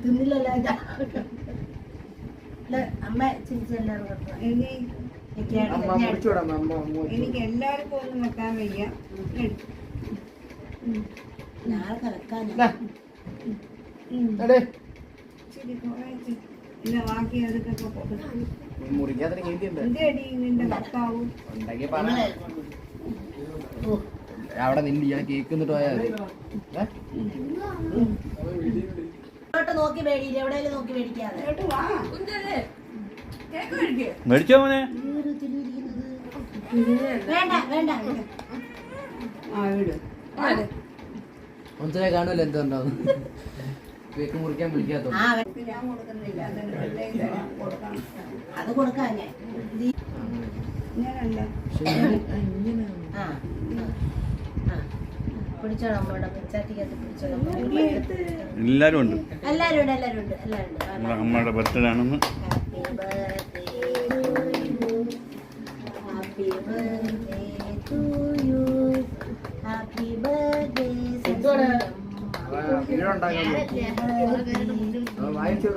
തിന്നില്ലല്ലോ അമ്മ ചിരിച്ചെല്ലാവരും എനിക്ക് എല്ലാവർക്കും ഒന്നും വെക്കാൻ വയ്യ. നാളെ കലക്കാനാ പിന്നെ ബാക്കി അതൊക്കെ എന്തേടി നിന്റെ ഭർത്താവും അവിടെ നിന്ന് ഞാൻ കേക്ക് എന്നിട്ട് പോയാൽ നോക്കി മേടിയില്ല, എവിടെയെങ്കിലും നോക്കി മേടിക്കാതെ മേടിച്ചോ മോനെ. വേണ്ട വേണ്ട ഒന്നിനെ കാണുമല്ലോ എന്തുണ്ടാവും കേക്ക് മുറിക്കാൻ വിളിക്കാത്ത ഞാൻ കൊടുക്കുന്നില്ല. അത് കൊടുക്കാഞ്ഞേ ഇങ്ങനല്ല പിടിച്ചോളാം അമ്മയുടെ പിച്ചാത്തിക്കകത്ത് പിടിച്ചോളാം. എല്ലാരും ഉണ്ട്. എല്ലാരും ഉണ്ട് എല്ലാരും ഉണ്ട് എല്ലാരും ഉണ്ട്. നമ്മുടെ അമ്മയുടെ ബർത്ത്ഡേ ആണെന്ന്. Happy birthday to you, happy birthday to you, happy birthday. വായിച്ചു